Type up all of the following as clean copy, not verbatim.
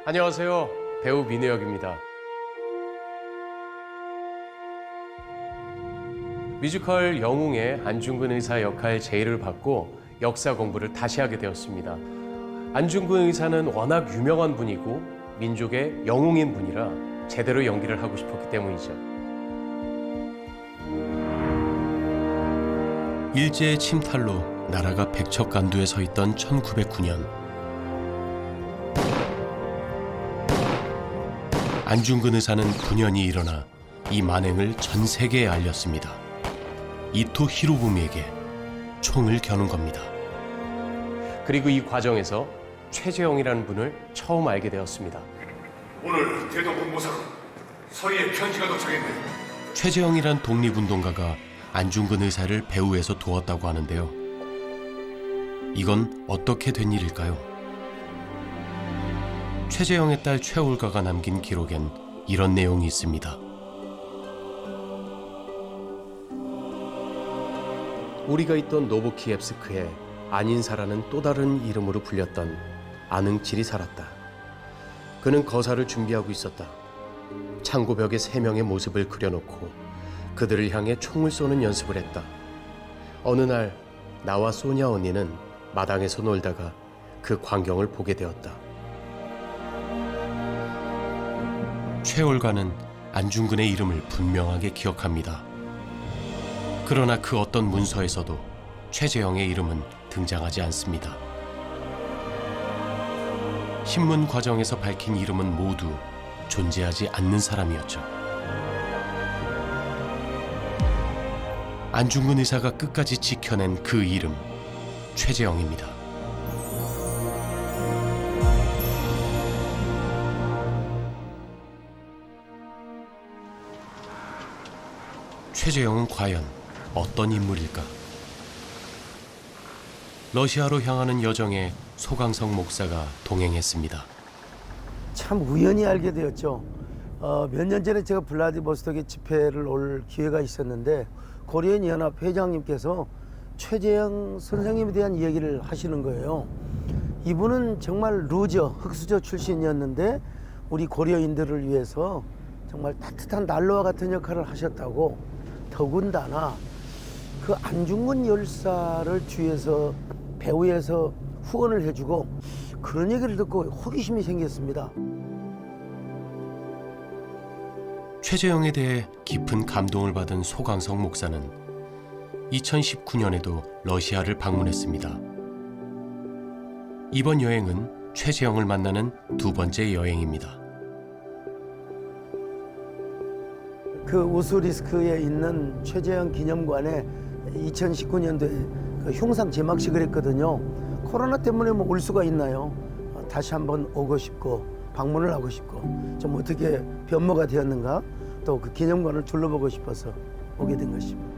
안녕하세요. 배우 민우혁입니다. 뮤지컬 영웅의 안중근 의사 역할 제의를 받고 역사 공부를 다시 하게 되었습니다. 안중근 의사는 워낙 유명한 분이고 민족의 영웅인 분이라 제대로 연기를 하고 싶었기 때문이죠. 일제의 침탈로 나라가 백척간두에 서 있던 1909년 안중근 의사는 분연히 일어나 이 만행을 전 세계에 알렸습니다. 이토 히로부미에게 총을 겨눈 겁니다. 그리고 이 과정에서 최재형이라는 분을 처음 알게 되었습니다. 오늘 대동본부사로 서희의 편지가 도착했네. 최재형이란 독립운동가가 안중근 의사를 배후에서 도왔다고 하는데요. 이건 어떻게 된 일일까요? 최재형의 딸 최올가가 남긴 기록엔 이런 내용이 있습니다. 우리가 있던 노보키옙스크에 안인사라는 또 다른 이름으로 불렸던 안응칠이 살았다. 그는 거사를 준비하고 있었다. 창고벽에 3명의 모습을 그려놓고 그들을 향해 총을 쏘는 연습을 했다. 어느 날 나와 소냐 언니는 마당에서 놀다가 그 광경을 보게 되었다. 최올가는 안중근의 이름을 분명하게 기억합니다. 그러나 그 어떤 문서에서도 최재형의 이름은 등장하지 않습니다. 신문 과정에서 밝힌 이름은 모두 존재하지 않는 사람이었죠. 안중근 의사가 끝까지 지켜낸 그 이름, 최재형입니다. 최재형은 과연 어떤 인물일까? 러시아로 향하는 여정에 소강성 목사가 동행했습니다. 참 우연히 알게 되었죠. 몇 년 전에 제가 블라디보스톡에 집회를 올 기회가 있었는데 고려인 연합 회장님께서 최재형 선생님에 대한 이야기를 하시는 거예요. 이분은 정말 루저, 흑수저 출신이었는데 우리 고려인들을 위해서 정말 따뜻한 난로와 같은 역할을 하셨다고, 더군다나 그 안중근 열사를 뒤에서 배후에서 후원을 해주고, 그런 얘기를 듣고 호기심이 생겼습니다. 최재형에 대해 깊은 감동을 받은 소강성 목사는 2019년에도 러시아를 방문했습니다. 이번 여행은 최재형을 만나는 2번째 여행입니다. 그 우스리스크에 있는 최재형 기념관에 2019년도에 그 흉상 제막식을 했거든요. 코로나 때문에 뭐 올 수가 있나요? 다시 한번 오고 싶고 방문을 하고 싶고 좀 어떻게 변모가 되었는가, 또 그 기념관을 둘러보고 싶어서 오게 된 것입니다.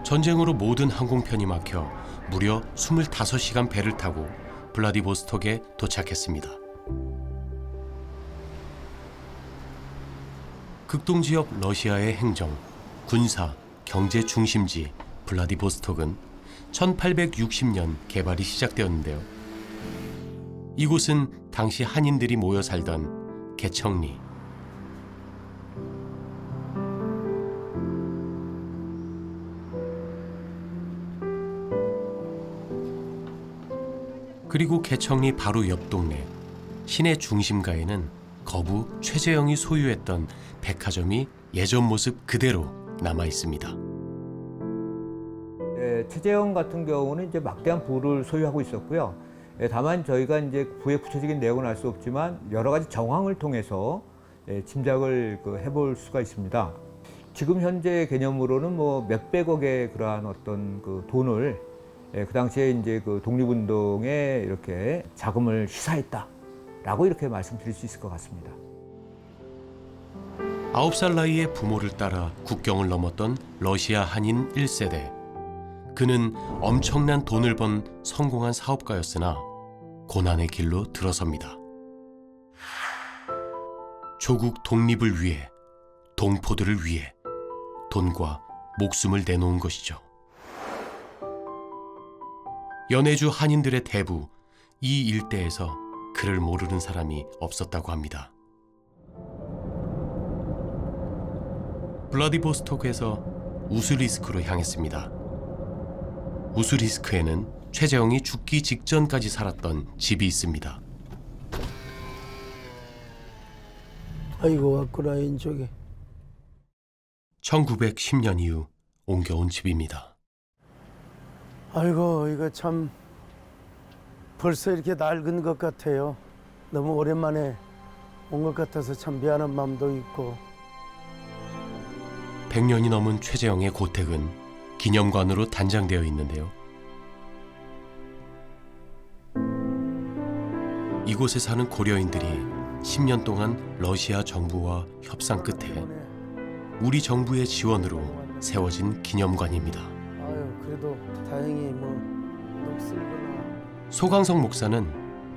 전쟁으로 모든 항공편이 막혀 무려 25시간 배를 타고 블라디보스톡에 도착했습니다. 극동지역 러시아의 행정, 군사, 경제 중심지 블라디보스톡은 1860년 개발이 시작되었는데요. 이곳은 당시 한인들이 모여 살던 개척리, 그리고 개척리 바로 옆 동네 시내 중심가에는 거부 최재형이 소유했던 백화점이 예전 모습 그대로 남아 있습니다. 최재형 같은 경우는 이제 막대한 부를 소유하고 있었고요. 다만 저희가 이제 부의 구체적인 내용은 알 수 없지만 여러 가지 정황을 통해서 짐작을 해볼 수가 있습니다. 지금 현재 개념으로는 뭐 몇백억의 그러한 어떤 그 돈을 그 당시에 이제 그 독립운동에 이렇게 자금을 시사했다라고 이렇게 말씀드릴 수 있을 것 같습니다. 9살 나이에 부모를 따라 국경을 넘었던 러시아 한인 1세대. 그는 엄청난 돈을 번 성공한 사업가였으나 고난의 길로 들어섭니다. 조국 독립을 위해, 동포들을 위해 돈과 목숨을 내놓은 것이죠. 연해주 한인들의 대부, 이 일대에서 그를 모르는 사람이 없었다고 합니다. 블라디보스토크에서 우스리스크로 향했습니다. 우스리스크에는 최재형이 죽기 직전까지 살았던 집이 있습니다. 아이고 왔구나 인쪽에. 1910년 이후 옮겨온 집입니다. 아이고 이거 참 벌써 이렇게 낡은 것 같아요. 너무 오랜만에 온 것 같아서 참 미안한 마음도 있고. 100년이 넘은 최재형의 고택은 기념관으로 단장되어 있는데요. 이곳에 사는 고려인들이 10년 동안 러시아 정부와 협상 끝에 우리 정부의 지원으로 세워진 기념관입니다. 아유 그래도 다행히 뭐 녹슬거나. 소강성 목사는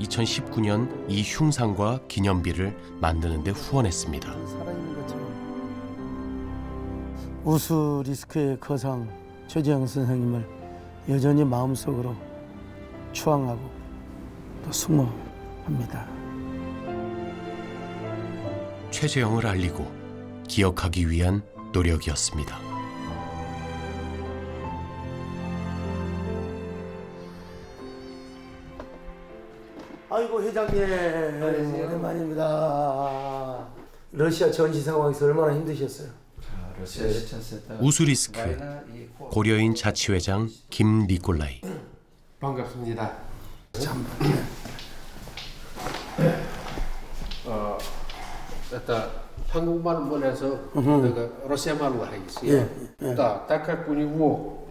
2019년 이 흉상과 기념비를 만드는 데 후원했습니다. 살아있는 것처럼. 우스리스크의 거상 최재형 선생님을 여전히 마음속으로 추앙하고 또 숭모합니다. 최재형을 알리고 기억하기 위한 노력이었습니다. 아이고 회장님 오랜만입니다. 러시아 전시 상황에서 얼마나 힘드셨어요? 우스리스크 고려인 자치회장 김니콜라이. 반갑습니다. Это 한국말 보내서 내가 러시아말로 하겠어요. Да, так как у него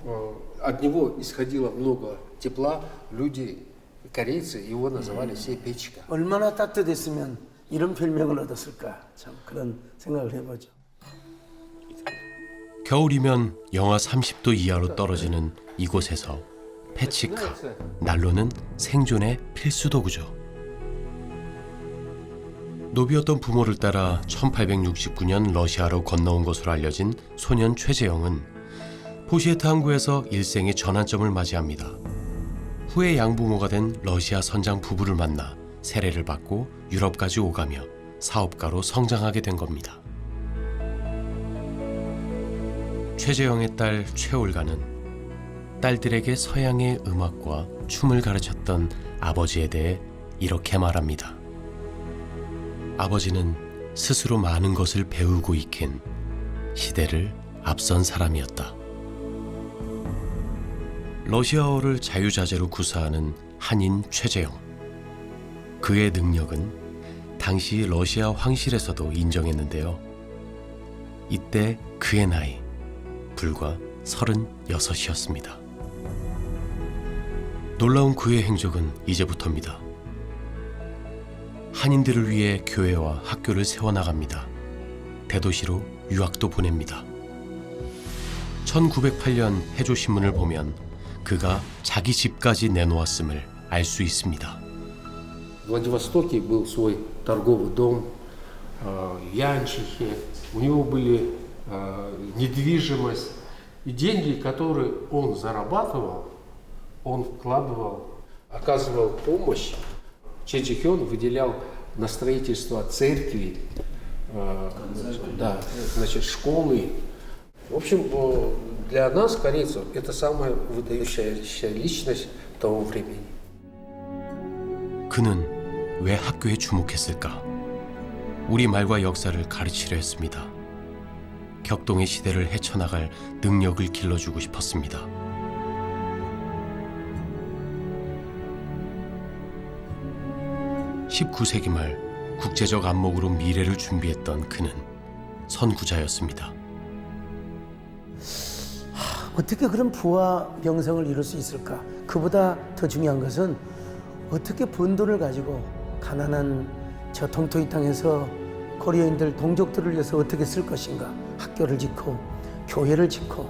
от него исходило много тепла, люди, корейцы его называли сепечка. 얼마나 따뜻했으면 이런 별명을 얻었을까? 참 그런 생각을 해보죠. 겨울이면 영하 30도 이하로 떨어지는 이곳에서 페치카, 난로는 생존의 필수 도구죠. 노비였던 부모를 따라 1869년 러시아로 건너온 것으로 알려진 소년 최재형은 포시에트 항구에서 일생의 전환점을 맞이합니다. 후에 양부모가 된 러시아 선장 부부를 만나 세례를 받고 유럽까지 오가며 사업가로 성장하게 된 겁니다. 최재형의 딸 최올가는 딸들에게 서양의 음악과 춤을 가르쳤던 아버지에 대해 이렇게 말합니다. 아버지는 스스로 많은 것을 배우고 익힌 시대를 앞선 사람이었다. 러시아어를 자유자재로 구사하는 한인 최재형. 그의 능력은 당시 러시아 황실에서도 인정했는데요. 이때 그의 나이 불과 36이었습니다. 놀라운 그의 행적은 이제부터입니다. 한인들을 위해 교회와 학교를 세워나갑니다. 대도시로 유학도 보냅니다. 1908년 해조신문을 보면 그가 자기 집까지 내놓았음을 알 수 있습니다. В Владивостоке был свой торговый дом, янчихи, у него были недвижимость. И деньги, которые он зарабатывал, он вкладывал, оказывал помощь. Чечехи он выделял на строительство церкви, да, значит, школы. В общем, для нас, корейцев, это самая выдающаяся личность того времени. 그는 왜 학교에 주목했을까? 우리말과 역사를 가르치려 했습니다. 격동의 시대를 헤쳐나갈 능력을 길러주고 싶었습니다. (19세기) 말 국제적 안목으로 미래를 준비했던 그는 선구자였습니다. 어떻게 그런 부와 명성을 이룰 수 있을까? 그보다 더 중요한 것은 어떻게 번 돈을 가지고 가난한 저 동토이 땅에서 코리아인들 동족들을 위해서 어떻게 쓸 것인가? 학교를 짓고 교회를 짓고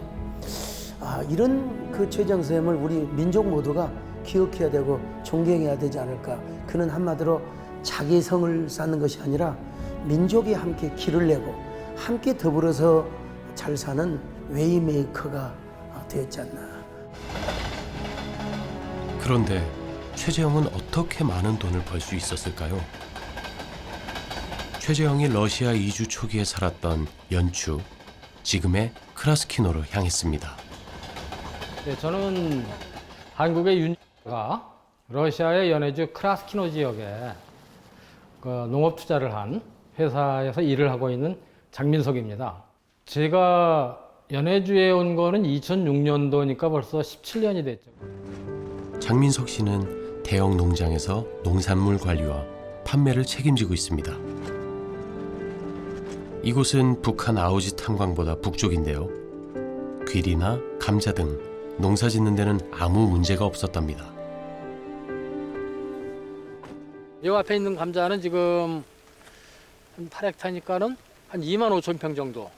이런 그 최재형 선생님을 우리 민족 모두가 기억해야 되고 존경해야 되지 않을까? 그는 한마디로 자기 성을 쌓는 것이 아니라 민족이 함께 길을 내고 함께 더불어서 잘 사는 웨이메이커가 되었지 않나. 그런데 최재형은 어떻게 많은 돈을 벌 수 있었을까요? 최재형이 러시아 이주 초기에 살았던 연추, 지금의 크라스키노로 향했습니다. 네, 저는 한국의 윤가 러시아의 연해주 크라스키노 지역에 농업 투자를 한 회사에서 일을 하고 있는 장민석입니다. 제가 연해주에 온 거는 2006년도니까 벌써 17년이 됐죠. 장민석 씨는 대형 농장에서 농산물 관리와 판매를 책임지고 있습니다. 이곳은 북한 아우지 탄광보다 북쪽인데요. 귀리나 감자 등 농사 짓는 데는 아무 문제가 없었답니다. 이 앞에 있는 감자는 지금 한 8헥타니까는 한 2만 5천 평 정도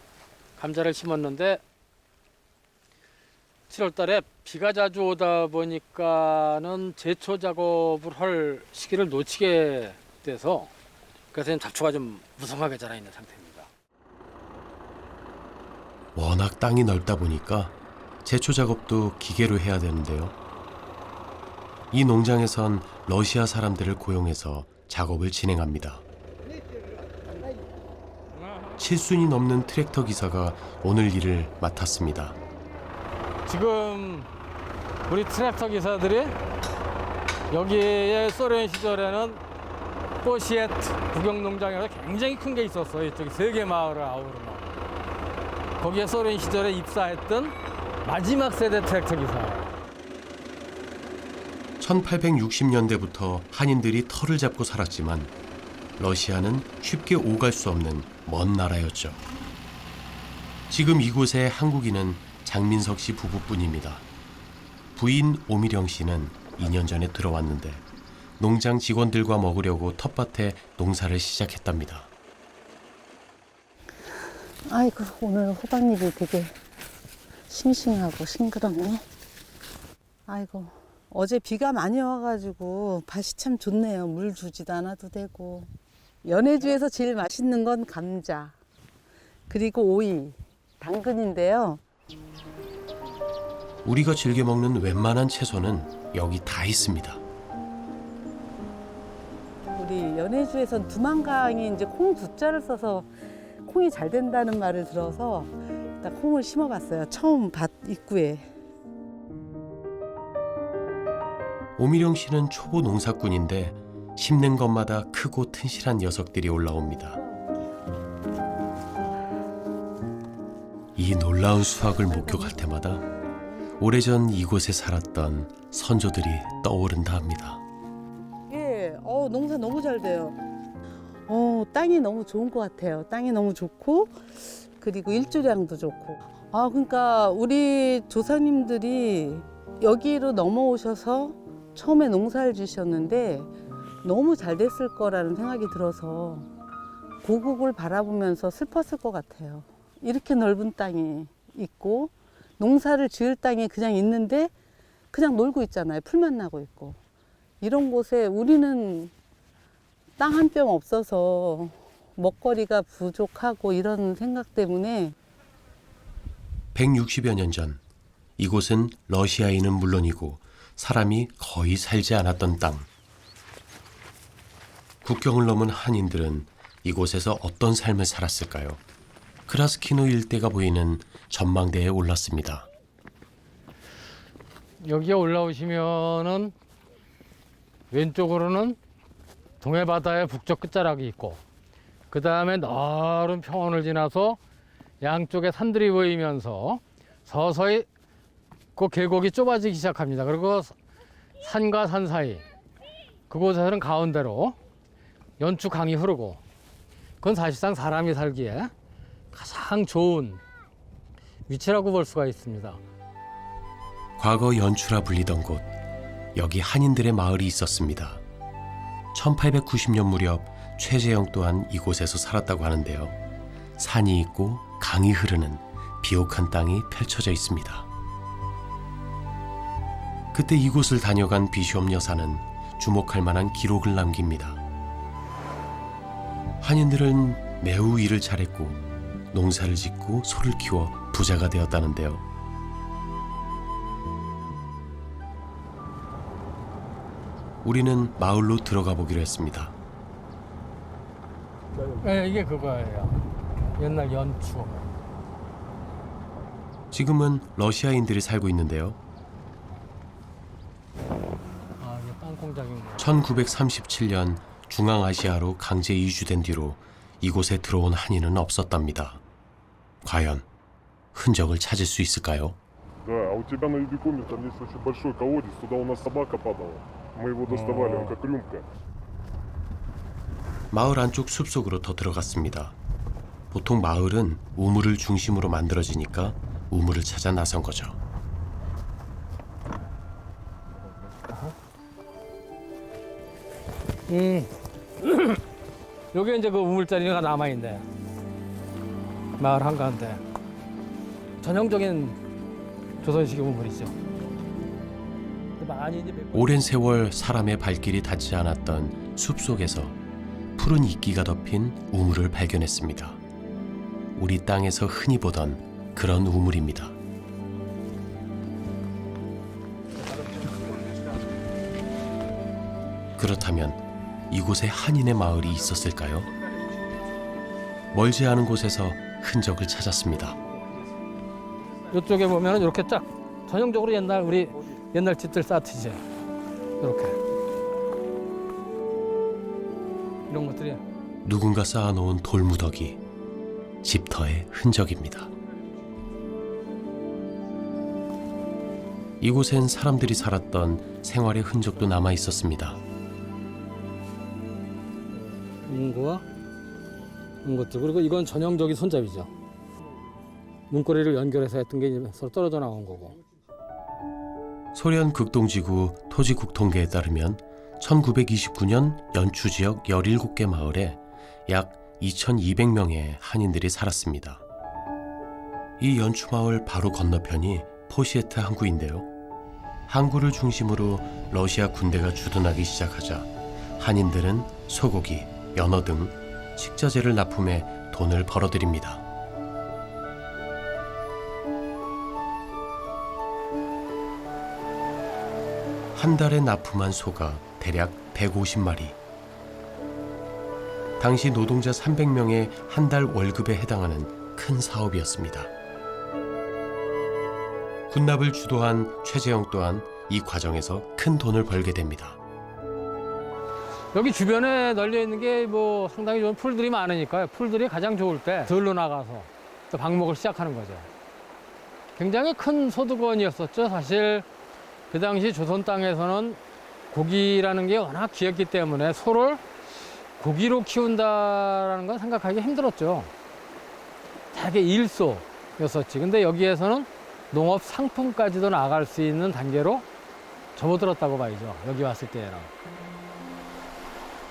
감자를 심었는데 7월 달에 비가 자주 오다 보니까는 제초 작업을 할 시기를 놓치게 돼서 그래서 잡초가 좀 무성하게 자라 있는 상태입니다. 워낙 땅이 넓다 보니까 제초 작업도 기계로 해야 되는데요. 이 농장에선 러시아 사람들을 고용해서 작업을 진행합니다. 7순이 넘는 트랙터 기사가 오늘 일을 맡았습니다. 지금 우리 트랙터 기사들이 여기에 소련 시절에는 포시에트 국영농장에서 굉장히 큰 게 있었어요. 이쪽에 3개 마을을 아우르는. 거기에 소련 시절에 입사했던 마지막 세대 트랙터 기사예요. 1860년대부터 한인들이 터를 잡고 살았지만 러시아는 쉽게 오갈 수 없는 먼 나라였죠. 지금 이곳에 한국인은 장민석 씨 부부뿐입니다. 부인 오미령 씨는 2년 전에 들어왔는데 농장 직원들과 먹으려고 텃밭에 농사를 시작했답니다. 아이고, 오늘 호박잎이 되게 싱싱하고 싱그럽네. 아이고, 어제 비가 많이 와가지고 밭이 참 좋네요. 물 주지도 않아도 되고. 연해주에서 제일 맛있는 건 감자, 그리고 오이, 당근인데요. 우리가 즐겨 먹는 웬만한 채소는 여기 다 있습니다. 우리 연해주에선 두만강이 이제 콩 두자를 써서 콩이 잘 된다는 말을 들어서 일단 콩을 심어봤어요. 처음 밭 입구에. 오미령 씨는 초보 농사꾼인데 심는 것마다 크고 튼실한 녀석들이 올라옵니다. 이 놀라운 수확을 목격할 때마다 오래전 이곳에 살았던 선조들이 떠오른다 합니다. 예, 농사 너무 잘 돼요. 땅이 너무 좋은 것 같아요. 땅이 너무 좋고, 그리고 일조량도 좋고. 그러니까 우리 조상님들이 여기로 넘어오셔서 처음에 농사를 지셨는데 너무 잘 됐을 거라는 생각이 들어서 고국을 바라보면서 슬펐을 것 같아요. 이렇게 넓은 땅이 있고 농사를 지을 땅이 그냥 있는데 그냥 놀고 있잖아요. 풀만 나고 있고. 이런 곳에 우리는 땅 한 뼘 없어서 먹거리가 부족하고 이런 생각 때문에 160여 년 전 이곳은 러시아인은 물론이고 사람이 거의 살지 않았던 땅. 국경을 넘은 한인들은 이곳에서 어떤 삶을 살았을까요? 크라스키노 일대가 보이는 전망대에 올랐습니다. 여기에 올라오시면은 왼쪽으로는 동해바다의 북쪽 끝자락이 있고 그 다음에 넓은 평원을 지나서 양쪽에 산들이 보이면서 서서히 그 계곡이 좁아지기 시작합니다. 그리고 산과 산 사이 그곳에서는 가운데로 연추 강이 흐르고 그건 사실상 사람이 살기에 가장 좋은 위치라고 볼 수가 있습니다. 과거 연추라 불리던 곳, 여기 한인들의 마을이 있었습니다. 1890년 무렵 최재형 또한 이곳에서 살았다고 하는데요. 산이 있고 강이 흐르는 비옥한 땅이 펼쳐져 있습니다. 그때 이곳을 다녀간 비숍 여사는 주목할 만한 기록을 남깁니다. 한인들은 매우 일을 잘했고 농사를 짓고 소를 키워 부자가 되었다는데요. 우리는 마을로 들어가 보기로 했습니다. 네, 이게 그거예요. 옛날 연추. 지금은 러시아인들이 살고 있는데요. 아, 이게 빵 공장인 거. 1937년 중앙아시아로 강제 이주된 뒤로 이곳에 들어온 한인은 없었답니다. 과연 흔적을 찾을 수 있을까요? Да, а у тебя на Юбикоме там есть очень большой колодец, туда у нас собака падала. Мы его доставали, он как рюмка. 마을 안쪽 숲속으로 더 들어갔습니다. 보통 마을은 우물을 중심으로 만들어지니까 우물을 찾아 나선 거죠. 여기 이제 그 우물자리가 남아있네. 마을 한가운데. 전형적인 조선식 우물이죠. 많이 이제 오랜 세월 사람의 발길이 닿지 않았던 숲속에서 푸른 이끼가 덮인 우물을 발견했습니다. 우리 땅에서 흔히 보던 그런 우물입니다. 그렇다면 이곳에 한인의 마을이 있었을까요? 멀지 않은 곳에서 흔적을 찾았습니다. 이쪽에 보면은 이렇게 쫙 전형적으로 우리 옛날 집들 쌓듯이 이렇게 이런 것들이 누군가 쌓아놓은 돌무더기, 집터의 흔적입니다. 이곳엔 사람들이 살았던 생활의 흔적도 남아 있었습니다. 문구와 이런 것들, 그리고 이건 전형적인 손잡이죠. 문고리를 연결해서 했던 게 이제 서로 떨어져 나온 거고. 소련 극동지구 토지국통계에 따르면 1929년 연추 지역 17개 마을에 약 2,200명의 한인들이 살았습니다. 이 연추 마을 바로 건너편이 포시에트 항구인데요. 항구를 중심으로 러시아 군대가 주둔하기 시작하자 한인들은 소고기, 연어 등 식자재를 납품해 돈을 벌어들입니다. 한 달에 납품한 소가 대략 150마리. 당시 노동자 300명의 한 달 월급에 해당하는 큰 사업이었습니다. 군납을 주도한 최재형 또한 이 과정에서 큰 돈을 벌게 됩니다. 여기 주변에 널려 있는 게 뭐 상당히 좋은 풀들이 많으니까요. 풀들이 가장 좋을 때 들로 나가서 또 방목을 시작하는 거죠. 굉장히 큰 소득원이었었죠. 사실 그 당시 조선 땅에서는 고기라는 게 워낙 귀했기 때문에 소를 고기로 키운다라는 건 생각하기 힘들었죠. 되게 일소였었지. 근데 여기에서는 농업 상품까지도 나갈 수 있는 단계로 접어들었다고 봐야죠. 여기 왔을 때에는.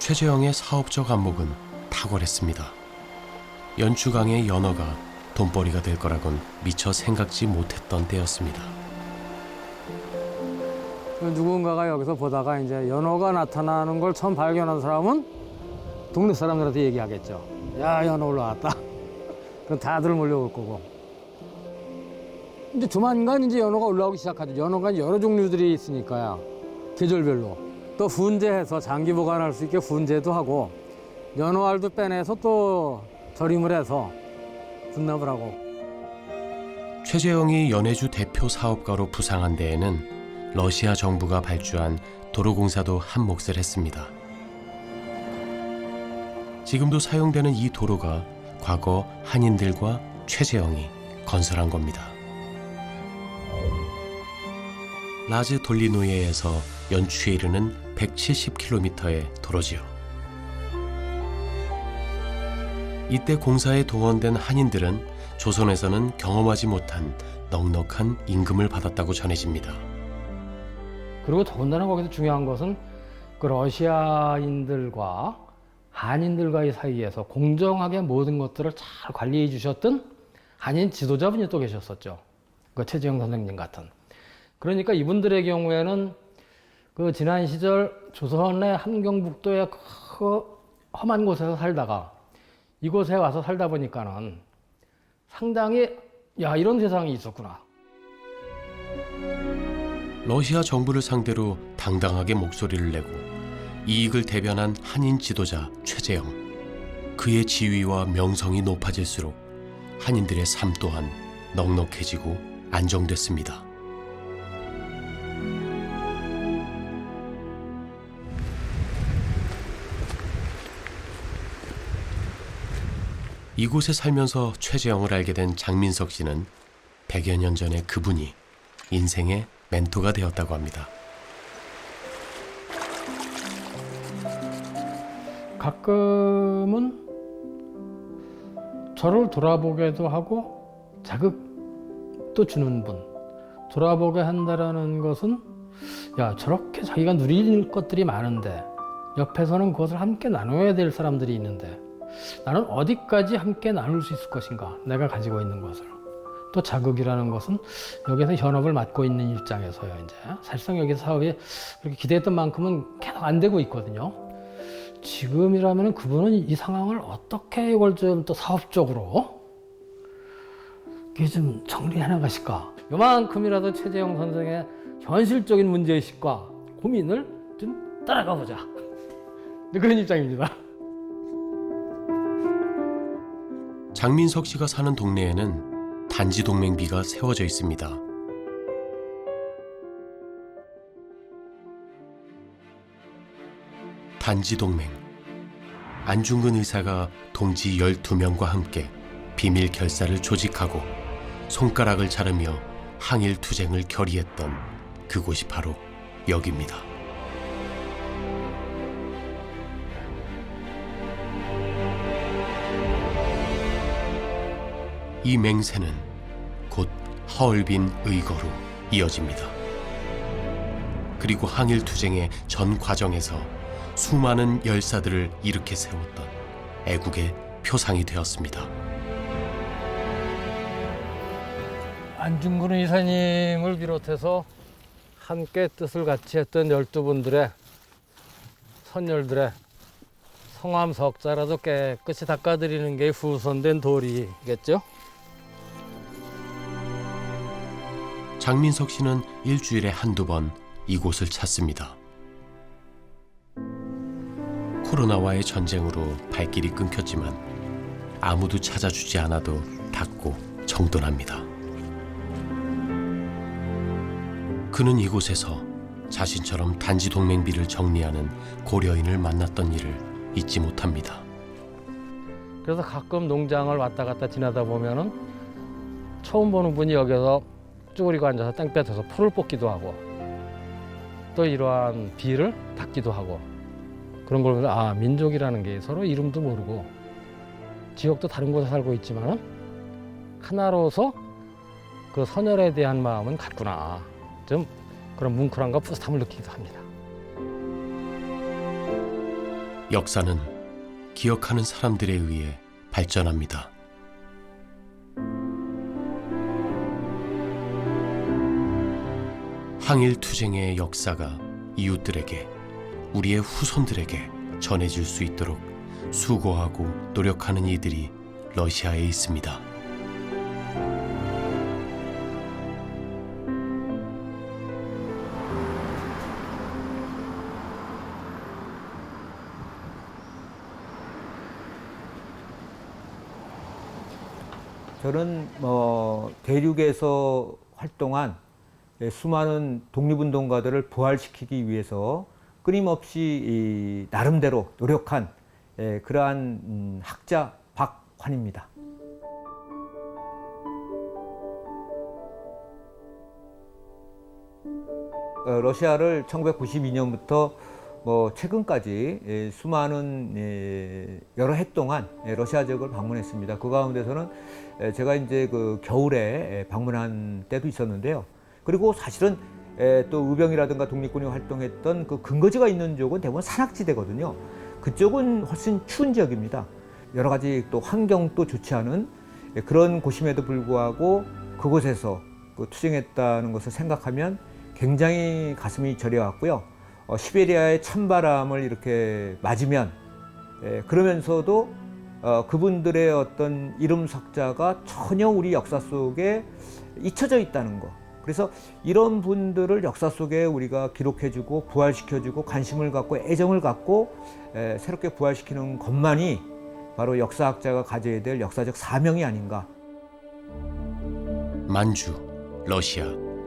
최재형의 사업적 안목은 탁월했습니다. 연추강의 연어가 돈벌이가 될 거라곤 미처 생각지 못했던 때였습니다. 누군가가 여기서 보다가 이제 연어가 나타나는 걸 처음 발견한 사람은 동네 사람들한테 얘기하겠죠. 야, 연어 올라왔다. 그럼 다들 몰려올 거고. 이제 조만간 이제 연어가 올라오기 시작하죠. 연어가 여러 종류들이 있으니까요. 계절별로. 또 훈제해서 장기 보관할 수 있게 훈제도 하고 연어알도 빼내서 또 절임을 해서 분납을 하고. 최재형이 연해주 대표 사업가로 부상한 데에는 러시아 정부가 발주한 도로공사도 한 몫을 했습니다. 지금도 사용되는 이 도로가 과거 한인들과 최재형이 건설한 겁니다. 라즈 돌리노예에서 연추에 이르는 170km의 도로지요. 이때 공사에 동원된 한인들은 조선에서는 경험하지 못한 넉넉한 임금을 받았다고 전해집니다. 그리고 더군다나 거기서 중요한 것은 그 러시아인들과 한인들과의 사이에서 공정하게 모든 것들을 잘 관리해 주셨던 한인 지도자분이 또 계셨었죠. 그 최재형 선생님 같은. 그러니까 이분들의 경우에는 그 지난 시절 조선의 함경북도의 그 험한 곳에서 살다가 이곳에 와서 살다 보니까는 상당히 야, 이런 세상이 있었구나. 러시아 정부를 상대로 당당하게 목소리를 내고 이익을 대변한 한인 지도자 최재형. 그의 지위와 명성이 높아질수록 한인들의 삶 또한 넉넉해지고 안정됐습니다. 이곳에 살면서 최재형을 알게 된 장민석 씨는 100여 년 전에 그분이 인생의 멘토가 되었다고 합니다. 가끔은 저를 돌아보게도 하고 자극도 주는 분. 돌아보게 한다라는 것은 야, 저렇게 자기가 누릴 것들이 많은데 옆에서는 그것을 함께 나눠야 될 사람들이 있는데 나는 어디까지 함께 나눌 수 있을 것인가, 내가 가지고 있는 것을. 또 자극이라는 것은 여기서 현업을 맡고 있는 입장에서요, 이제 사실상 여기서 사업이 그렇게 기대했던 만큼은 계속 안 되고 있거든요. 지금이라면 그분은 이 상황을 어떻게 이걸 좀 또 사업적으로 이게 좀 정리해 나가실까? 요만큼이라도 최재형 선생의 현실적인 문제의식과 고민을 좀 따라가 보자. 그런 입장입니다. 장민석 씨가 사는 동네에는 단지 동맹비가 세워져 있습니다. 단지 동맹. 안중근 의사가 동지 12명과 함께 비밀 결사를 조직하고 손가락을 자르며 항일 투쟁을 결의했던 그곳이 바로 여기입니다. 이 맹세는 곧 하얼빈 의거로 이어집니다. 그리고 항일 투쟁의 전 과정에서 수많은 열사들을 일으켜 세웠던 애국의 표상이 되었습니다. 안중근 의사님을 비롯해서 함께 뜻을 같이 했던 12분들의 선열들의 성함 석자라도 깨끗이 닦아드리는 게 후손된 도리겠죠? 장민석 씨는 일주일에 한두 번 이곳을 찾습니다. 코로나와의 전쟁으로 발길이 끊겼지만 아무도 찾아주지 않아도 닫고 정돈합니다. 그는 이곳에서 자신처럼 단지 동맹비를 정리하는 고려인을 만났던 일을 잊지 못합니다. 그래서 가끔 농장을 왔다 갔다 지나다 보면은 처음 보는 분이 여기서 쭈그리고 앉아서 땅 뺏어서 풀을 뽑기도 하고 또 이러한 비를 닦기도 하고 그런 걸 보면 아, 민족이라는 게 서로 이름도 모르고 지역도 다른 곳에 살고 있지만 하나로서 그 선열에 대한 마음은 같구나. 좀 그런 뭉클함과 뿌듯함을 느끼기도 합니다. 역사는 기억하는 사람들에 의해 발전합니다. 항일 투쟁의 역사가 이웃들에게, 우리의 후손들에게 전해질 수 있도록 수고하고 노력하는 이들이 러시아에 있습니다. 저는 대륙에서 활동한 수많은 독립운동가들을 부활시키기 위해서 끊임없이 나름대로 노력한 그러한 학자 박환입니다. 러시아를 1992년부터 최근까지 수많은 여러 해 동안 러시아 지역을 방문했습니다. 그 가운데서는 제가 이제 그 겨울에 방문한 때도 있었는데요. 그리고 사실은 또 의병이라든가 독립군이 활동했던 그 근거지가 있는 쪽은 대부분 산악지대거든요. 그쪽은 훨씬 추운 지역입니다. 여러 가지 또 환경도 좋지 않은 그런 곳임에도 불구하고 그곳에서 투쟁했다는 것을 생각하면 굉장히 가슴이 저려왔고요. 시베리아의 찬바람을 이렇게 맞으면 그러면서도 그분들의 어떤 이름 석자가 전혀 우리 역사 속에 잊혀져 있다는 거, 그래서 이런 분들을 역사 속에 우리가 기록해주고 부활시켜주고 관심을 갖고 애정을 갖고 새롭게 부활시키는 것만이 바로 역사학자가 가져야 될 역사적 사명이 아닌가. 만주, 러시아,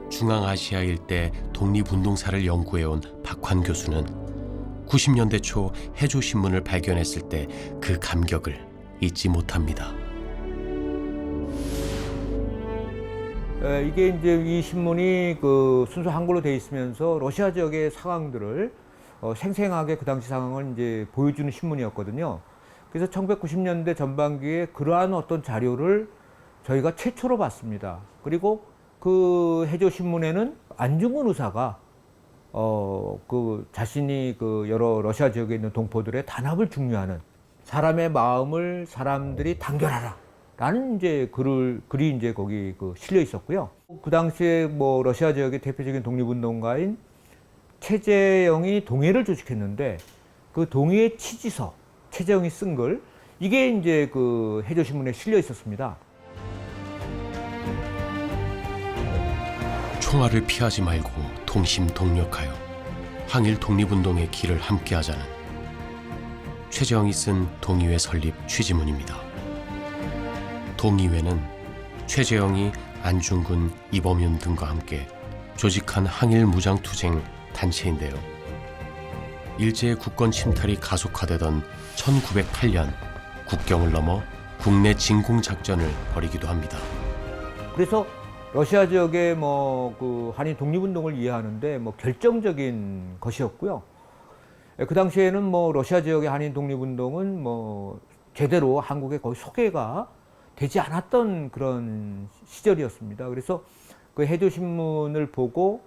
중앙아시아 일대 독립운동사를 연구해온 박환 교수는 90년대 초 해조신문을 발견했을 때 그 감격을 잊지 못합니다. 이게 이제 이 신문이 그 순수 한글로 돼 있으면서 러시아 지역의 상황들을 생생하게 그 당시 상황을 이제 보여주는 신문이었거든요. 그래서 1990년대 전반기에 그러한 어떤 자료를 저희가 최초로 봤습니다. 그리고 그 해조 신문에는 안중근 의사가 그 자신이 그 여러 러시아 지역에 있는 동포들의 단합을 중요하는 사람의 마음을 사람들이 단결하라. 라는 이제 글이 이제 거기 그 실려 있었고요. 그 당시에 뭐 러시아 지역의 대표적인 독립운동가인 최재형이 동해를 조직했는데 그 동해의 취지서, 최재형이 쓴 글, 이게 이제 그 해조신문에 실려 있었습니다. 총알을 피하지 말고 동심동력하여 항일 독립운동의 길을 함께하자는 최재형이 쓴 동의회 설립 취지문입니다. 동의회는 최재형이 안중근, 이범윤 등과 함께 조직한 항일 무장투쟁 단체인데요. 일제의 국권 침탈이 가속화되던 1908년 국경을 넘어 국내 진공작전을 벌이기도 합니다. 그래서 러시아 지역의 뭐 그 한인 독립운동을 이해하는데 뭐 결정적인 것이었고요. 그 당시에는 뭐 러시아 지역의 한인 독립운동은 뭐 제대로 한국에 거의 소개가 되지 않았던 그런 시절이었습니다. 그래서 그 해조신문을 보고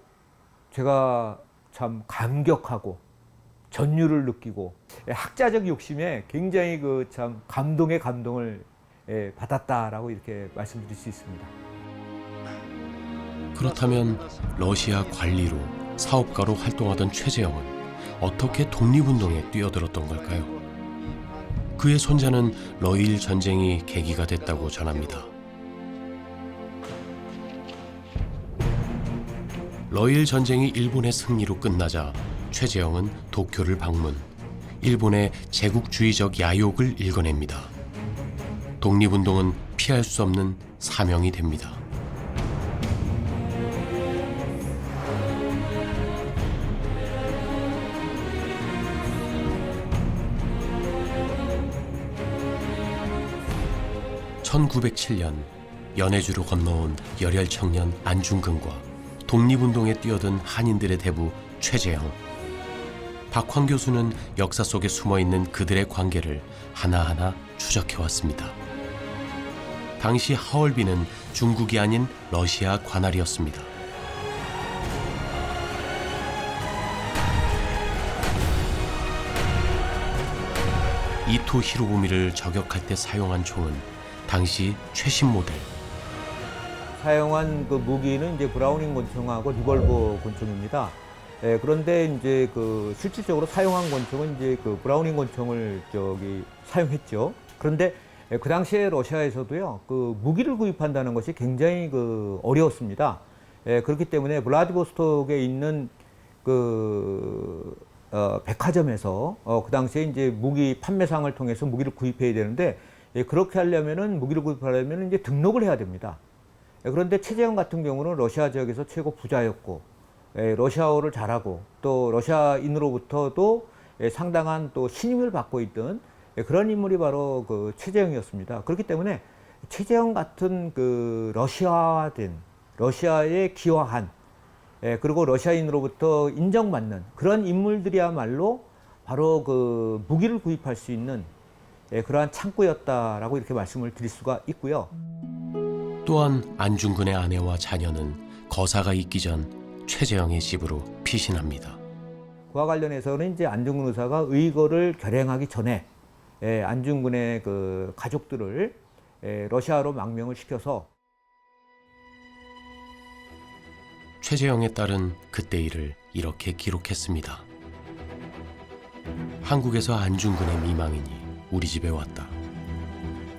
제가 참 감격하고 전율을 느끼고 학자적 욕심에 굉장히 그 참 감동의 감동을 받았다라고 이렇게 말씀드릴 수 있습니다. 그렇다면 러시아 관리로 사업가로 활동하던 최재형은 어떻게 독립운동에 뛰어들었던 걸까요? 그의 손자는 러일 전쟁이 계기가 됐다고 전합니다. 러일 전쟁이 일본의 승리로 끝나자 최재형은 도쿄를 방문, 일본의 제국주의적 야욕을 읽어냅니다. 독립운동은 피할 수 없는 사명이 됩니다. (1907년) 연해주로 건너온 열혈 청년 안중근과 독립운동에 뛰어든 한인들의 대부 최재형. 박환 교수는 역사 속에 숨어있는 그들의 관계를 하나하나 추적해왔습니다. 당시 하얼빈은 중국이 아닌 러시아 관할이었습니다. 이토 히로부미를 저격할 때 사용한 총은 당시 최신 모델. 사용한 그 무기는 이제 브라우닝 권총하고 리볼버 권총입니다. 그런데 이제 그 실질적으로 사용한 권총은 이제 그 브라우닝 권총을 사용했죠. 그런데 그 당시에 러시아에서도요, 그 무기를 구입한다는 것이 굉장히 그 어려웠습니다. 그렇기 때문에 블라디보스톡에 있는 그 백화점에서 그 당시에 이제 무기 판매상을 통해서 무기를 구입해야 되는데, 그렇게 하려면은 무기를 구입하려면 이제 등록을 해야 됩니다. 그런데 최재형 같은 경우는 러시아 지역에서 최고 부자였고, 러시아어를 잘하고 또 러시아인으로부터도 상당한 또 신임을 받고 있던 그런 인물이 바로 그 최재형이었습니다. 그렇기 때문에 최재형 같은 그 러시아화된, 러시아에 기여한, 그리고 러시아인으로부터 인정받는 그런 인물들이야말로 바로 그 무기를 구입할 수 있는 그러한 창구였다라고 이렇게 말씀을 드릴 수가 있고요. 또한 안중근의 아내와 자녀는 거사가 있기 전 최재형의 집으로 피신합니다. 그와 관련해서는 이제 안중근 의사가 의거를 결행하기 전에 안중근의 그 가족들을 러시아로 망명을 시켜서 최재형의 딸은 그때 일을 이렇게 기록했습니다. 한국에서 안중근의 미망인이 우리 집에 왔다.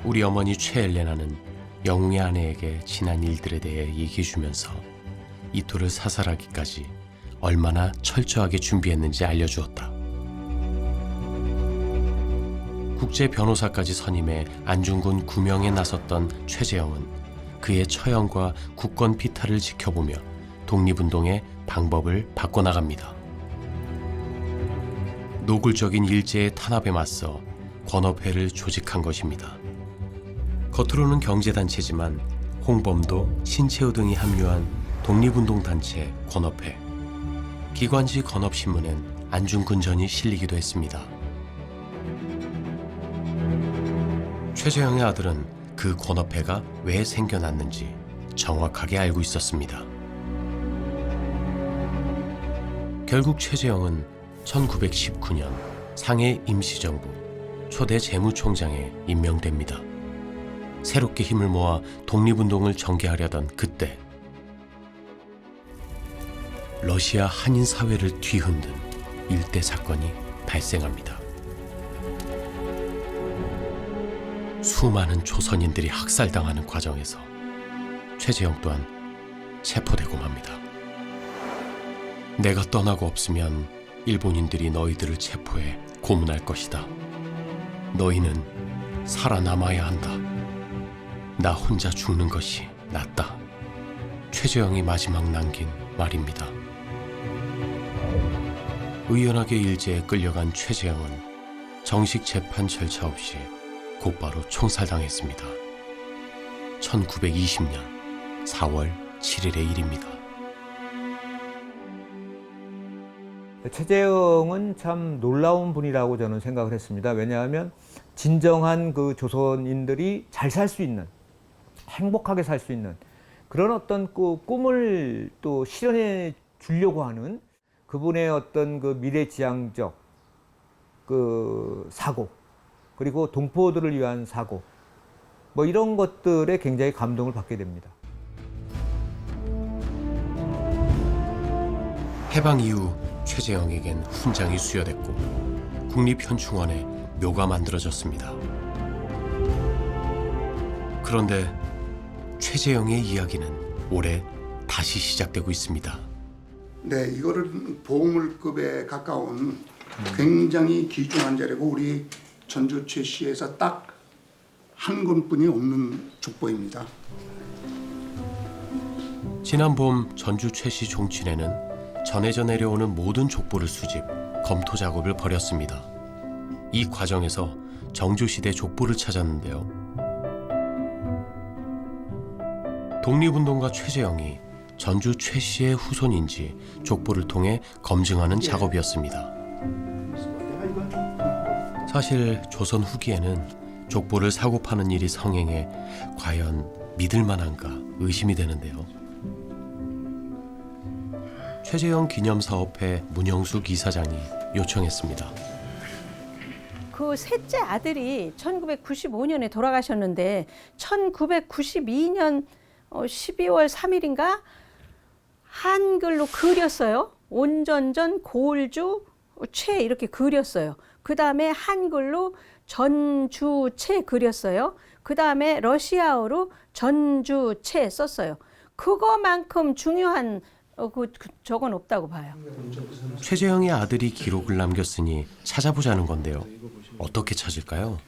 우리 어머니 최엘레나는 영웅의 아내에게 지난 일들에 대해 얘기해주면서 이토를 사살하기까지 얼마나 철저하게 준비했는지 알려주었다. 국제 변호사까지 선임해 안중근 구명에 나섰던 최재형은 그의 처형과 국권 피탈을 지켜보며 독립운동의 방법을 바꿔나갑니다. 노골적인 일제의 탄압에 맞서 권업회를 조직한 것입니다. 겉으로는 경제단체지만 홍범도, 신채호 등이 합류한 독립운동단체 권업회. 기관지 권업신문엔 안중근 전이 실리기도 했습니다. 최재형의 아들은 그 권업회가 왜 생겨났는지 정확하게 알고 있었습니다. 결국 최재형은 1919년 상해 임시정부 초대 재무총장에 임명됩니다. 새롭게 힘을 모아 독립운동을 전개하려던 그때 러시아 한인 사회를 뒤흔든 일대 사건이 발생합니다. 수많은 조선인들이 학살당하는 과정에서 최재형 또한 체포되고 맙니다. 내가 떠나고 없으면 일본인들이 너희들을 체포해 고문할 것이다. 너희는 살아남아야 한다. 나 혼자 죽는 것이 낫다. 최재형이 마지막 남긴 말입니다. 의연하게 일제에 끌려간 최재형은 정식 재판 절차 없이 곧바로 총살당했습니다. 1920년 4월 7일의 일입니다. 최재형은 참 놀라운 분이라고 저는 생각을 했습니다. 왜냐하면 진정한 그 조선인들이 잘 살 수 있는, 행복하게 살 수 있는 그런 어떤 그 꿈을 또 실현해 주려고 하는 그분의 어떤 그 미래지향적 그 사고, 그리고 동포들을 위한 사고, 뭐 이런 것들에 굉장히 감동을 받게 됩니다. 해방 이후 최재형에겐 훈장이 수여됐고 국립현충원에 묘가 만들어졌습니다. 그런데 최재형의 이야기는 올해 다시 시작되고 있습니다. 네, 이거를 보물급에 가까운 굉장히 귀중한 자리고 우리 전주 최씨에서 딱 한 권뿐이 없는 족보입니다. 지난 봄 전주 최씨 종친회는 전해져 내려오는 모든 족보를 수집, 검토 작업을 벌였습니다. 이 과정에서 정조시대 족보를 찾았는데요. 독립운동가 최재형이 전주 최씨의 후손인지 족보를 통해 검증하는 작업이었습니다. 사실 조선 후기에는 족보를 사고 파는 일이 성행해 과연 믿을 만한가 의심이 되는데요. 최재형 기념사업회 문영숙 이사장이 요청했습니다. 그 셋째 아들이 1995년에 돌아가셨는데 1992년 12월 3일인가 한글로 그렸어요. 온전전 고을주 최 이렇게 그렸어요. 그 다음에 한글로 전주채 그렸어요. 그 다음에 러시아어로 전주채 썼어요. 그거만큼 중요한 저건 없다고 봐요. 최재형의 아들이 기록을 남겼으니 찾아보자는 건데요. 어떻게 찾을까요?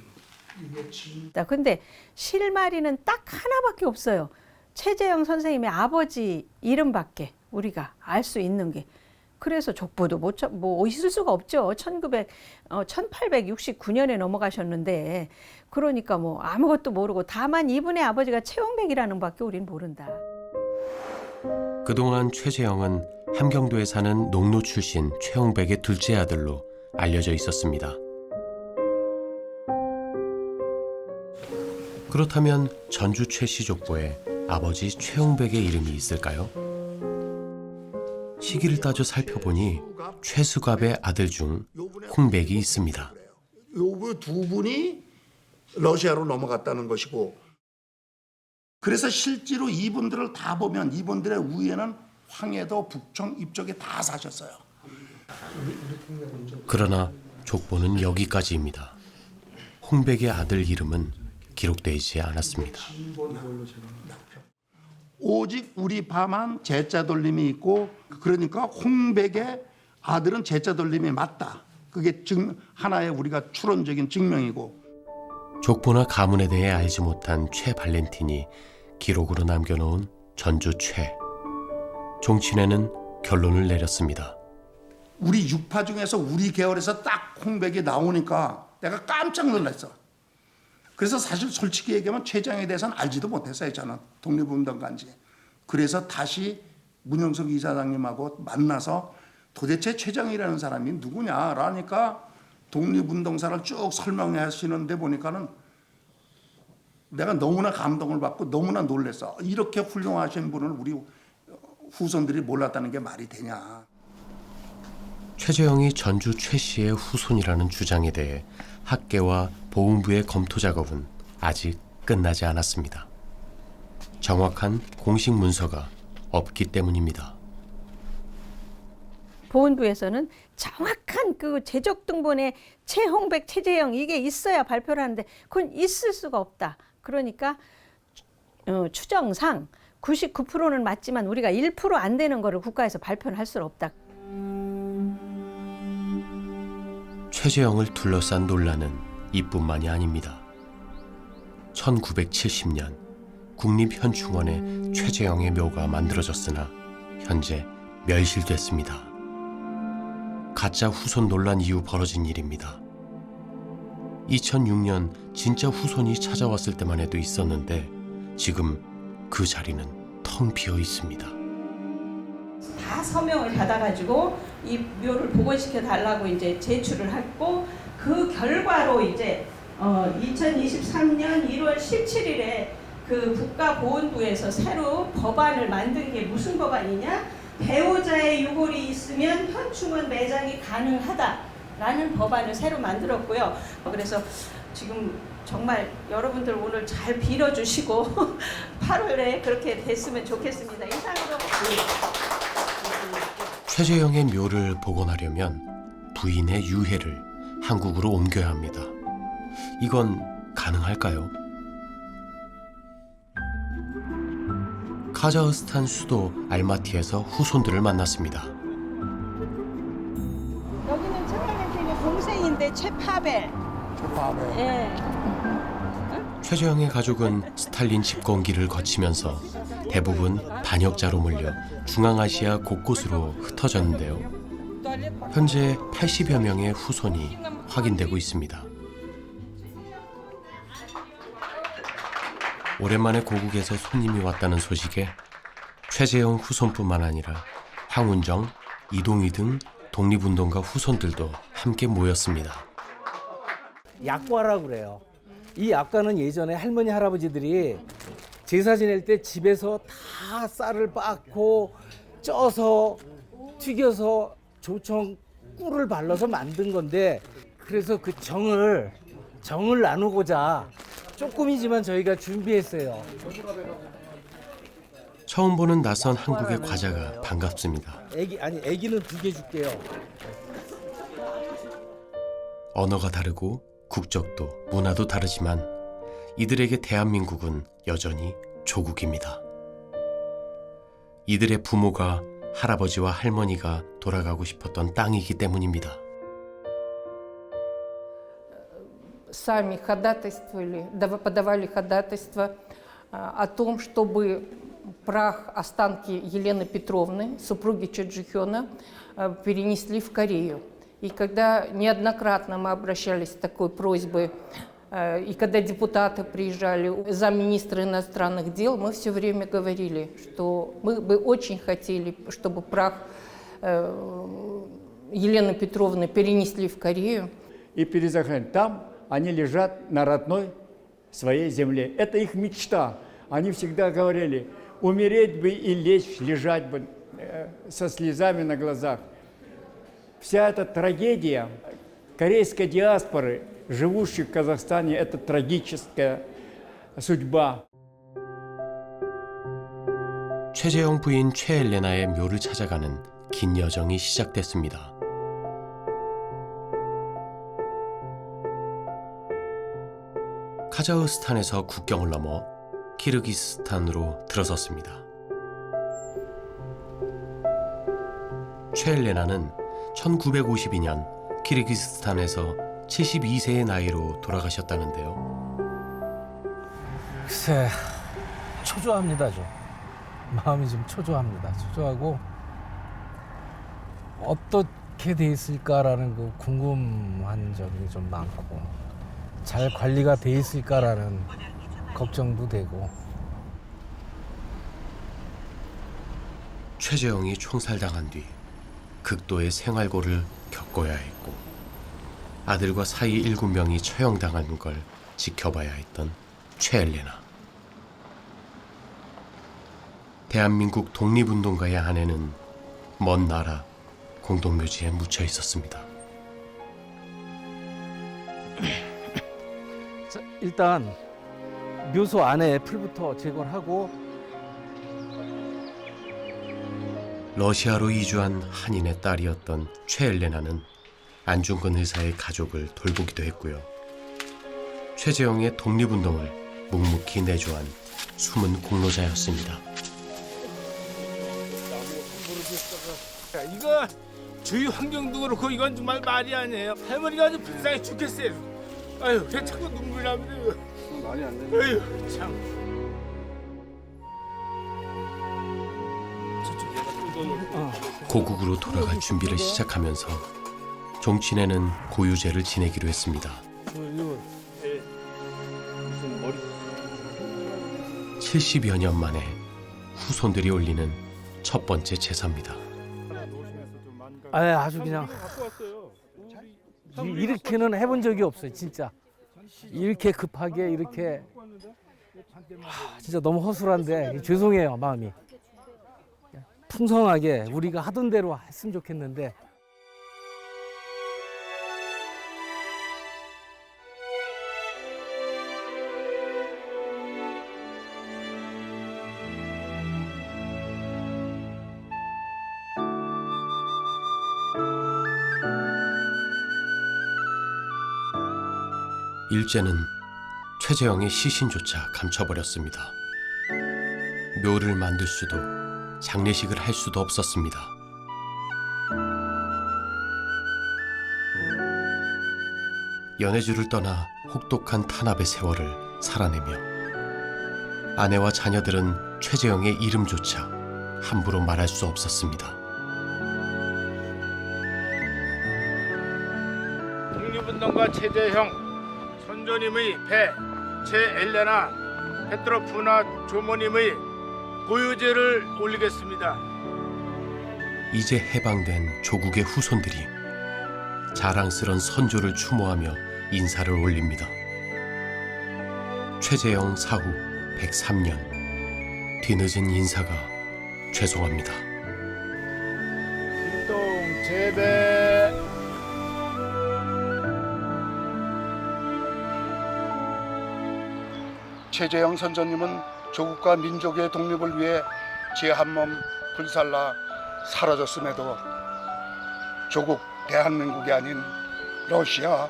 근데 실마리는 딱 하나밖에 없어요. 최재형 선생님의 아버지 이름밖에 우리가 알 수 있는 게. 그래서 족보도 뭐 있을 수가 없죠. 1869년에 넘어가셨는데 그러니까 뭐 아무것도 모르고 다만 이분의 아버지가 최홍백이라는 밖에 우린 모른다. 그동안 최재형은 함경도에 사는 농노 출신 최홍백의 둘째 아들로 알려져 있었습니다. 그렇다면 전주 최씨 족보에 아버지 최홍백의 이름이 있을까요? 시기를 따져 살펴보니 최수갑의 아들 중 홍백이 있습니다. 요 두 분이 러시아로 넘어갔다는 것이고, 그래서 실제로 이분들을 다 보면 이분들의 위에는 황해도, 북청 이쪽에 다 사셨어요. 그러나 족보는 여기까지입니다. 홍백의 아들 이름은 기록되지 않았습니다. 오직 우리 파만 제자 돌림이 있고, 그러니까 홍백의 아들은 제자 돌림이 맞다. 그게 하나의 우리가 추론적인 증명이고. 족보나 가문에 대해 알지 못한 최 발렌틴이 기록으로 남겨놓은 전주 최. 종친회는 결론을 내렸습니다. 우리 육파 중에서 우리 계열에서 딱 홍백이 나오니까 내가 깜짝 놀랐어. 그래서 사실 솔직히 얘기하면 최재형에 대해서는 알지도 못했어요. 저는 독립운동가인지. 그래서 다시 문영석 이사장님하고 만나서 도대체 최재형이라는 사람이 누구냐라니까 독립운동사를 쭉 설명하시는데 보니까는 내가 너무나 감동을 받고 너무나 놀랐어. 이렇게 훌륭하신 분을 우리 후손들이 몰랐다는 게 말이 되냐. 최재형이 전주 최 씨의 후손이라는 주장에 대해 학계와 보훈부의 검토 작업은 아직 끝나지 않았습니다. 정확한 공식 문서가 없기 때문입니다. 보훈부에서는 정확한 그 제적 등본에 최홍백, 최재형 이게 있어야 발표를 하는데 그건 있을 수가 없다. 그러니까 추정상 99%는 맞지만 우리가 1% 안 되는 거를 국가에서 발표를 할 수는 없다. 최재형을 둘러싼 논란은 이뿐만이 아닙니다. 1970년 국립현충원에 최재형의 묘가 만들어졌으나 현재 멸실됐습니다. 가짜 후손 논란 이후 벌어진 일입니다. 2006년 진짜 후손이 찾아왔을 때만 해도 있었는데 지금 그 자리는 텅 비어 있습니다. 다 서명을 받아가지고 이 묘를 복원시켜 달라고 이제 제출을 했고 그 결과로 이제 2023년 1월 17일에 그 국가보훈부에서 새로 법안을 만든 게 무슨 법안이냐? 배우자의 유골이 있으면 현충원 매장이 가능하다라는 법안을 새로 만들었고요. 그래서 지금 정말 여러분들 오늘 잘 빌어주시고 8월에 그렇게 됐으면 좋겠습니다. 이상으로. 최재형의 묘를 복원하려면 부인의 유해를 한국으로 옮겨야 합니다. 이건 가능할까요? 카자흐스탄 수도 알마티에서 후손들을 만났습니다. 여기는 최발렌틴의 동생인데 최파벨. 최파벨. 예. 최재형의 가족은 스탈린 집권기를 거치면서 대부분 반역자로 몰려 중앙아시아 곳곳으로 흩어졌는데요. 현재 80여 명의 후손이 확인되고 있습니다. 오랜만에 고국에서 손님이 왔다는 소식에 최재형 후손뿐만 아니라 황운정, 이동희 등 독립운동가 후손들도 함께 모였습니다. 약과라고 그래요. 이 약과는 예전에 할머니 할아버지들이 제사 지낼 때 집에서 다 쌀을 빻고 쪄서 튀겨서 조청 꿀을 발라서 만든 건데 그래서 그 정을 나누고자 조금이지만 저희가 준비했어요. 처음 보는 낯선 한국의 과자가 반갑습니다. 애기는 2개 줄게요. 언어가 다르고 국적도 문화도 다르지만 이들에게 대한민국은 여전히 조국입니다. 이들의 부모가 할아버지와 할머니가 돌아가고 싶었던 땅이기 때문입니다. Сами подавали ходатайство о том, чтобы прах, останки Елены Петровны, супруги Чаджихёна, перенесли в Корею. И когда неоднократно мы обращались с такой просьбой, и когда депутаты приезжали, замминистра иностранных дел, мы все время говорили, что мы бы очень хотели, чтобы прах Елены Петровны перенесли в Корею. И перезахоронить. Там они лежат на родной своей земле. Это их мечта. Они всегда говорили, умереть бы и лечь, лежать бы со слезами на глазах. Вся эта трагедия корейской диаспоры, живущих в Казахстане, это трагическая судьба. 최재형 부인 최엘레나의 묘를 찾아가는 긴 여정이 시작됐습니다. 카자흐스탄에서 국경을 넘어 키르기스스탄으로 들어섰습니다. 최엘레나는 1952년 키르기스스탄에서 72세의 나이로 돌아가셨다는데요. 글쎄, 초조합니다, 좀. 마음이 좀 초조합니다. 초조하고 어떻게 돼 있을까라는 그 궁금한 점이 좀 많고, 잘 관리가 돼 있을까라는 걱정도 되고. 최재형이 총살당한 뒤 극도의 생활고를 겪어야 했고 아들과 사위 7명이 처형당하는 걸 지켜봐야 했던 최엘레나. 대한민국 독립운동가의 아내는 먼 나라 공동묘지에 묻혀 있었습니다. 자, 일단 묘소 안에 풀부터 제거를 하고. 러시아로 이주한 한인의 딸이었던 최엘레나는 안중근 의사의 가족을 돌보기도 했고요. 최재형의 독립운동을 묵묵히 내조한 숨은 공로자였습니다. 이거 주위 환경도 그렇고 이건 정말 말이 아니에요. 할머니가 아주 불쌍해 죽겠어요. 아유, 왜 자꾸 눈물이 나면 말이 안 되네. 아유, 참. 고국으로 돌아갈 준비를 시작하면서 종친에는 고유제를 지내기로 했습니다. 70여 년 만에 후손들이 올리는 첫 번째 제사입니다. 아주 그냥 이렇게는 해본 적이 없어요, 진짜. 이렇게 급하게 이렇게 진짜 너무 허술한데 죄송해요, 마음이. 풍성하게 우리가 하던 대로 했으면 좋겠는데. 일제는 최재형의 시신조차 감춰버렸습니다. 묘를 만들 수도 장례식을 할 수도 없었습니다. 연해주를 떠나 혹독한 탄압의 세월을 살아내며 아내와 자녀들은 최재형의 이름조차 함부로 말할 수 없었습니다. 독립운동가 최재형, 선조님의 배, 최엘레나 페트로프나 조모님의 고유제를 올리겠습니다. 이제 해방된 조국의 후손들이 자랑스런 선조를 추모하며 인사를 올립니다. 최재형 사후 103년, 뒤늦은 인사가 죄송합니다. 일동 재배. 최재형 선조님은 조국과 민족의 독립을 위해 제 한 몸 불살라 사라졌음에도 조국 대한민국이 아닌 러시아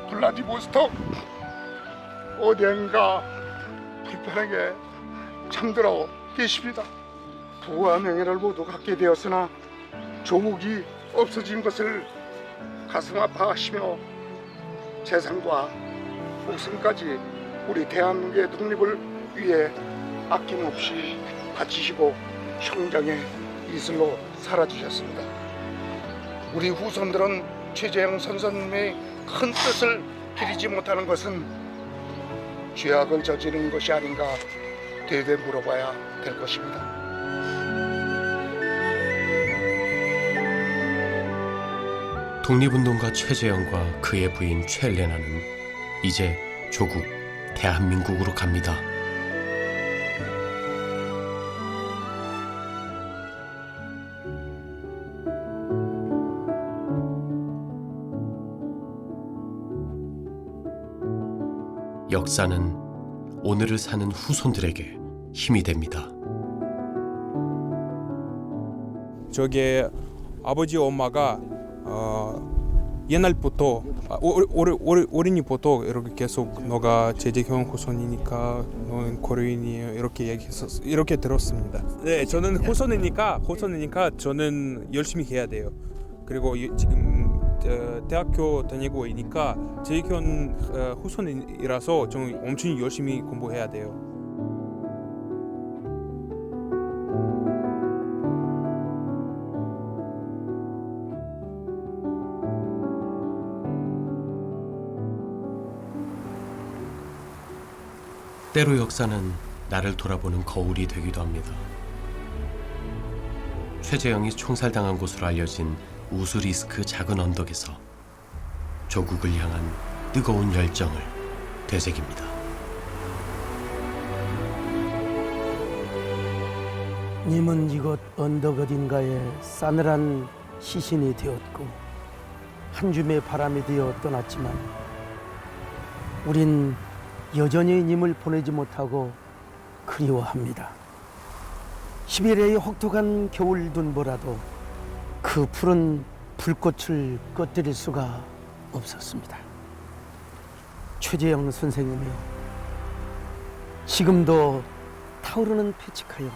블라디보스톡 어디엔가 불편하게 잠들어 계십니다. 부와 명예를 모두 갖게 되었으나 조국이 없어진 것을 가슴 아파하시며 재산과 목숨까지 우리 대한민국의 독립을 위해 아낌없이 바치시고 형장의 이슬로 사라지셨습니다. 우리 후손들은 최재형 선생님의 큰 뜻을 기리지 못하는 것은 죄악을 저지른 것이 아닌가 되되 물어봐야 될 것입니다. 독립운동가 최재형과 그의 부인 최엘레나는 이제 조국 대한민국으로 갑니다. 역사는 오늘을 사는 후손들에게 힘이 됩니다. 저게 아버지 엄마가 옛날부터 어린이부터 이렇게 계속 너가 최재형 후손이니까 고려인이에요. 이렇게 들었습니다. 네, 저는 호선이니까 저는 열심히 해야 돼요. 그리고 지금 대학교 다니고 있으니까 재경 후손이라서 좀 엄청 열심히 공부해야 돼요. 때로 역사는 나를 돌아보는 거울이 되기도 합니다. 최재형이 총살당한 곳으로 알려진 우수리스크 작은 언덕에서 조국을 향한 뜨거운 열정을 되새깁니다. 님은 이곳 언덕 어딘가에 싸늘한 시신이 되었고 한 줌의 바람이 되어 떠났지만 우린 여전히 님을 보내지 못하고 그리워합니다. 시베리아의 혹독한 겨울 눈보라도 그 푸른 불꽃을 꺼뜨릴 수가 없었습니다. 최재형 선생님이요, 지금도 타오르는 패치카요,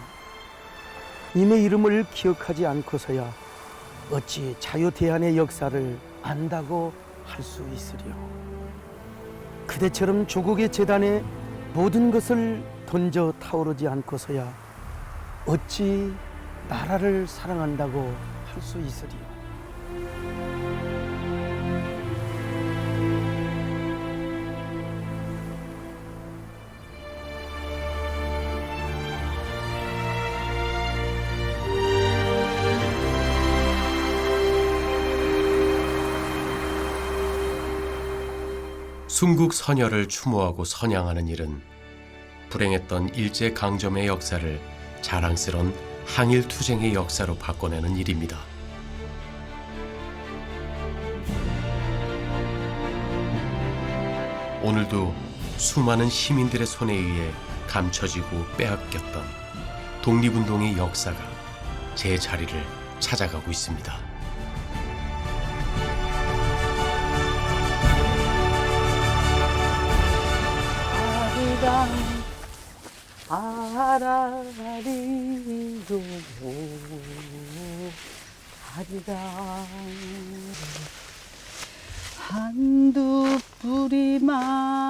님의 이름을 기억하지 않고서야 어찌 자유대한의 역사를 안다고 할 수 있으리요. 그대처럼 조국의 재단에 모든 것을 던져 타오르지 않고서야 어찌 나라를 사랑한다고 할 수 있으리요. 순국 선열을 추모하고 선양하는 일은 불행했던 일제강점의 역사를 자랑스런 항일투쟁의 역사로 바꿔내는 일입니다. 오늘도 수많은 시민들의 손에 의해 감춰지고 빼앗겼던 독립운동의 역사가 제 자리를 찾아가고 있습니다. 아라리로 아리랑 한두 뿌리만